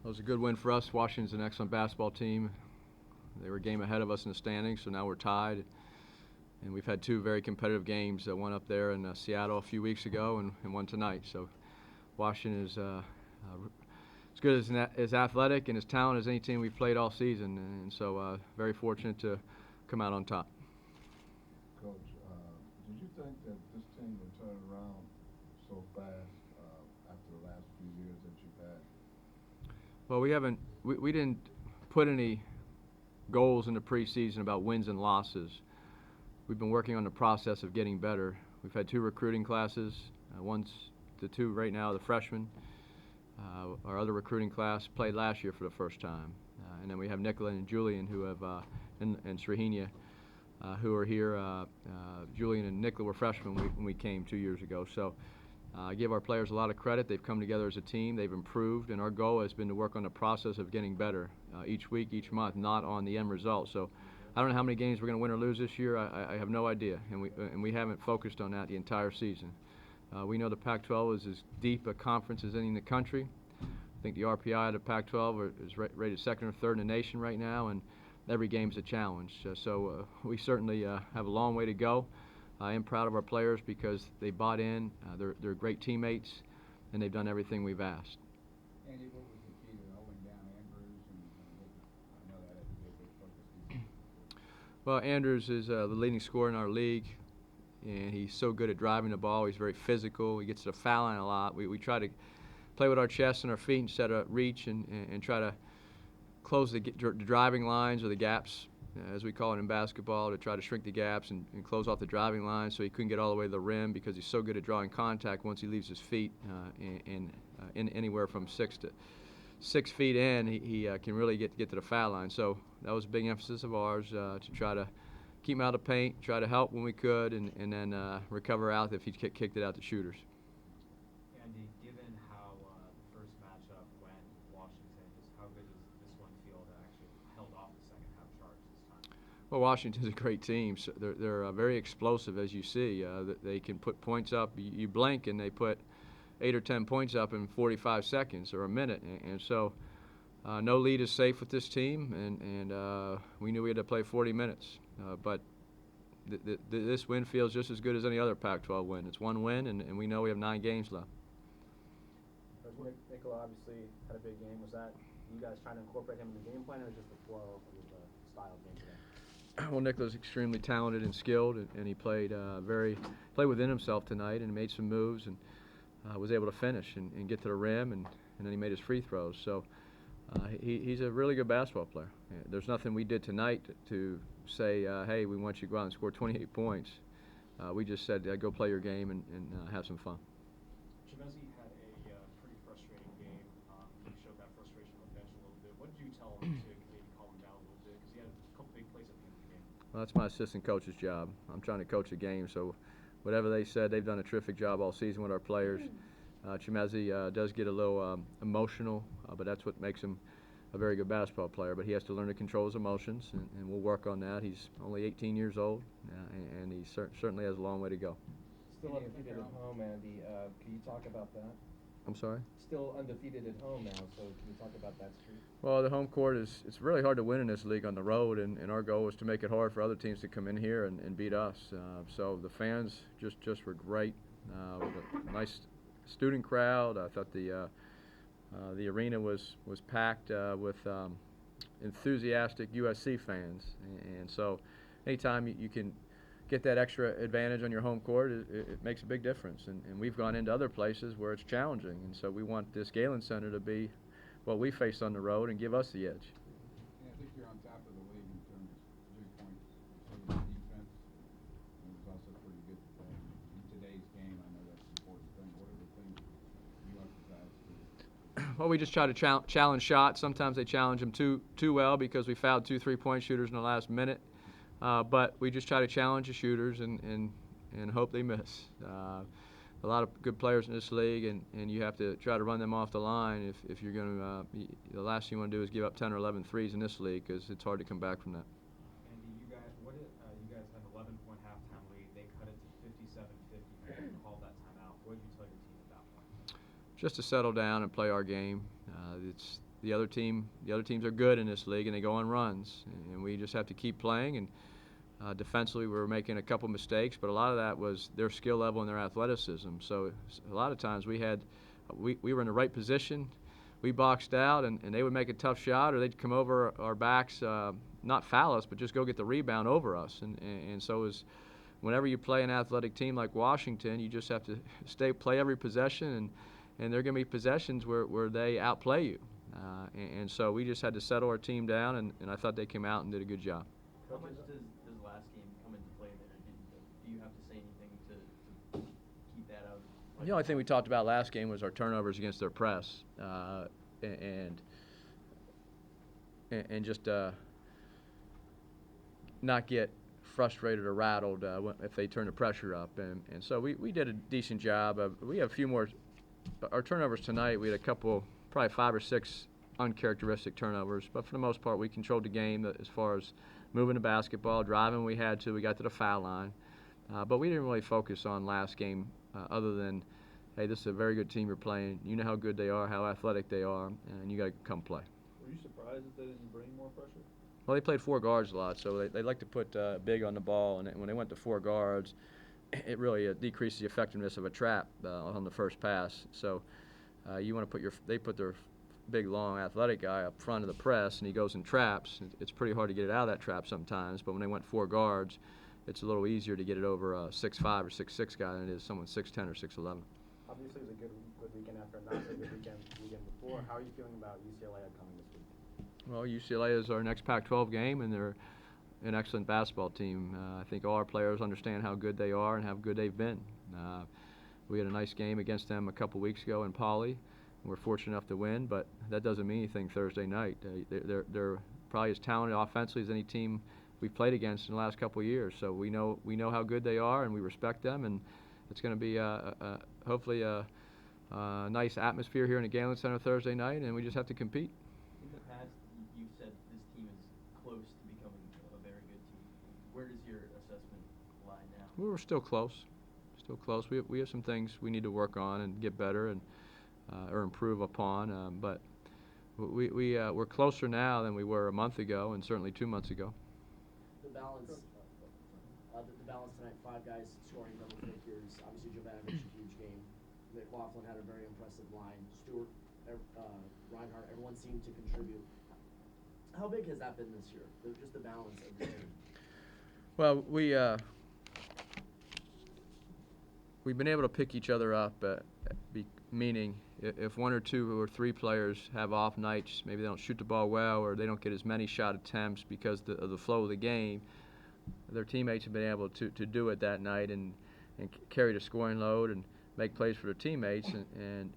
It was a good win for us. Washington's an excellent basketball team. They were a game ahead of us in the standings, so now we're tied. And we've had two very competitive games, one up there in Seattle a few weeks ago and one tonight. So Washington is as good as athletic and as talented as any team we've played all season, and so very fortunate to come out on top. Coach, did you think that this team would turn around so fast after the last few years that you've had? Well, we didn't put any goals in the preseason about wins and losses. We've been working on the process of getting better. We've had two recruiting classes. One's the two right now, the freshmen. Our other recruiting class played last year for the first time. And then we have Nicola and Julian who have, and Srihenia, who are here. Julian and Nicola were freshmen when we came 2 years ago. So I give our players a lot of credit. They've come together as a team. They've improved. And our goal has been to work on the process of getting better each week, each month, not on the end result. So I don't know how many games we're going to win or lose this year. I have no idea. And we haven't focused on that the entire season. We know the Pac-12 is as deep a conference as any in the country. I think the RPI of the Pac-12 is rated second or third in the nation right now, and every game's a challenge. So we certainly have a long way to go. I am proud of our players because they bought in. They're great teammates, and they've done everything we've asked. Andy, what was the key to holding down Andrews? I know that had to be a big focus. Well, Andrews is the leading scorer in our league, and he's so good at driving the ball. He's very physical. He gets to the foul line a lot. We try to play with our chest and our feet instead of reach and try to close the driving lines or the gaps, as we call it in basketball, to try to shrink the gaps and close off the driving line so he couldn't get all the way to the rim because he's so good at drawing contact once he leaves his feet in anywhere from 6 feet in, he can really get to the foul line. So that was a big emphasis of ours to try to keep him out of paint, try to help when we could, and then recover out if he kicked it out to shooters. Andy, given how the first matchup went, Washington, just how good does this one feel to actually held off the second half charge this time? Well, Washington's a great team. So they're very explosive, as you see. They can put points up. You blink and they put 8 or 10 points up in 45 seconds or a minute, and so no lead is safe with this team, and we knew we had to play 40 minutes. But this win feels just as good as any other Pac-12 win. It's one win, and we know we have 9 games left. Nicola obviously had a big game. Was that you guys trying to incorporate him in the game plan, or just the flow of the style of game today? Well, Nicola's extremely talented and skilled, and he played within himself tonight and made some moves and was able to finish and get to the rim, and then he made his free throws. So he's a really good basketball player. There's nothing we did tonight to say, hey, we want you to go out and score 28 points. We just said, go play your game and have some fun. Chimezi had a pretty frustrating game. He showed that frustration on the bench a little bit. What did you tell him to maybe calm him down a little bit? Because he had a couple big plays at the end of the game. Well, that's my assistant coach's job. I'm trying to coach a game, so whatever they said, they've done a terrific job all season with our players. Chimezi does get a little emotional, but that's what makes him a very good basketball player. But he has to learn to control his emotions, and we'll work on that. He's only 18 years old, and he certainly has a long way to go. Still undefeated at home, Andy. Can you talk about that? I'm sorry? Still undefeated at home now, so can you talk about that streak? Well, the home court it's really hard to win in this league on the road, and our goal was to make it hard for other teams to come in here and beat us. So the fans just were great. With a nice student crowd. I thought the arena was packed with enthusiastic USC fans, and so anytime you can get that extra advantage on your home court, it makes a big difference. And we've gone into other places where it's challenging, and so we want this Galen Center to be what we face on the road and give us the edge. Yeah, I think you're on top of the league in terms of 3 points. So the defense was also pretty good in today's game. I know that's an important thing. What are the things you emphasize to? Well, we just try to challenge shots. Sometimes they challenge them too well because we fouled 2 3-point shooters in the last minute. But we just try to challenge the shooters and hope they miss. A lot of good players in this league, and you have to try to run them off the line if you're going to. The last thing you want to do is give up 10 or 11 threes in this league because it's hard to come back from that. Andy, you guys had an 11-point halftime lead. They cut it to 57-50. You called that timeout. What did you tell your team at that point? Just to settle down and play our game. the other teams are good in this league and they go on runs, and we just have to keep playing. And defensively, we were making a couple mistakes, but a lot of that was their skill level and their athleticism. So a lot of times we were in the right position, we boxed out, and they would make a tough shot, or they'd come over our backs, not foul us, but just go get the rebound over us. And so it was, whenever you play an athletic team like Washington, you just have to play every possession, and there are going to be possessions where they outplay you. And so we just had to settle our team down, and I thought they came out and did a good job. How much does last game come into play there? Do you have to say anything to keep that out? The only thing we talked about last game was our turnovers against their press, and just not get frustrated or rattled if they turn the pressure up. And so we did a decent job. We have a few more. Our turnovers tonight, we had a couple, probably 5 or 6 uncharacteristic turnovers, but for the most part we controlled the game as far as moving the basketball, driving when we had to. We got to the foul line, but we didn't really focus on last game other than, hey, this is a very good team you're playing. You know how good they are, how athletic they are, and you got to come play. Were you surprised that they didn't bring more pressure? Well, they played 4 guards a lot, so they like to put big on the ball, and when they went to 4 guards, it really decreased the effectiveness of a trap on the first pass. So you want to they put their big, long, athletic guy up front of the press, and he goes in traps. It's pretty hard to get it out of that trap sometimes, but when they went 4 guards, it's a little easier to get it over a 6'5" or 6'6" guy than it is someone 6'10" or 6'11". Obviously, it was a good weekend after a not so good weekend before. How are you feeling about UCLA upcoming this week? Well, UCLA is our next Pac-12 game, and they're an excellent basketball team. I think all our players understand how good they are and how good they've been. We had a nice game against them a couple weeks ago in Poly. We're fortunate enough to win, but that doesn't mean anything Thursday night. They're probably as talented offensively as any team we've played against in the last couple of years. So we know how good they are, and we respect them, and it's going to be hopefully a nice atmosphere here in the Galen Center Thursday night, and we just have to compete. In the past, you've said this team is close to becoming a very good team. Where does your assessment lie now? We're still close. Still close. We have some things we need to work on and get better and or improve upon, but we're closer now than we were a month ago, and certainly 2 months ago. The balance tonight, 5 guys scoring double figures. Obviously, Jovanovic, a huge game. McLaughlin had a very impressive line. Stewart, Reinhardt, everyone seemed to contribute. How big has that been this year? Just the balance of the team. Well, we've been able to pick each other up, meaning if 1 or 2 or 3 players have off nights, maybe they don't shoot the ball well or they don't get as many shot attempts because of the flow of the game, their teammates have been able to do it that night and carry the scoring load and make plays for their teammates. And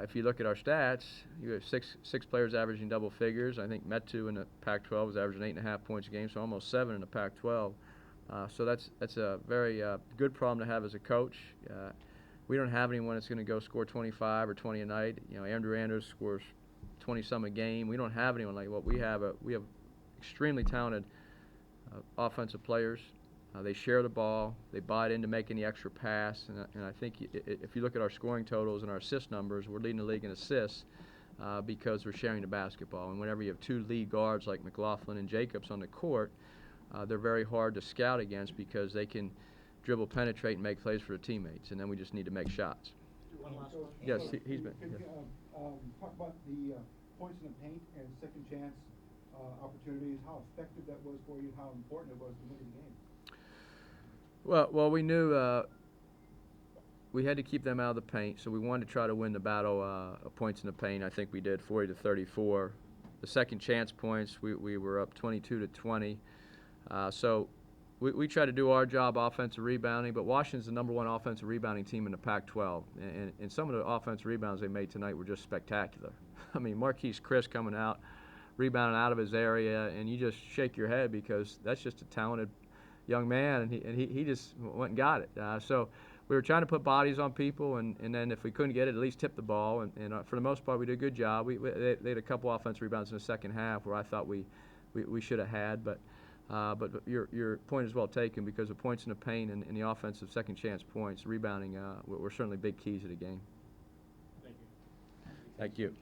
if you look at our stats, you have six players averaging double figures. I think Metu in the Pac-12 was averaging 8.5 points a game, so almost 7 in the Pac-12. So that's a very good problem to have as a coach. We don't have anyone that's going to go score 25 or 20 a night. You know, Andrew Anders scores 20-some a game. We don't have anyone like what we have. We have extremely talented offensive players. They share the ball. They buy it into making the extra pass. And I think if you look at our scoring totals and our assist numbers, we're leading the league in assists because we're sharing the basketball. And whenever you have 2 lead guards like McLaughlin and Jacobs on the court, they're very hard to scout against because they can dribble, penetrate, and make plays for their teammates. And then we just need to make shots. One last one. Yes, he's been. Can Yes. you talk about the points in the paint and second chance opportunities, how effective that was for you, how important it was to win the game? Well, we knew we had to keep them out of the paint, so we wanted to try to win the battle of points in the paint. I think we did 40-34. The second chance points, we were up 22-20. So we tried to do our job offensive rebounding, but Washington's the #1 offensive rebounding team in the Pac-12, and some of the offensive rebounds they made tonight were just spectacular. I mean, Marquise Chris coming out, rebounding out of his area, and you just shake your head because that's just a talented young man, and he just went and got it. So we were trying to put bodies on people, and then if we couldn't get it, at least tip the ball. And for the most part, we did a good job. They had a couple offensive rebounds in the second half where I thought we should have had, but your point is well taken because the points in the paint and the offensive second chance points, rebounding, were certainly big keys of the game. Thank you. Thank you.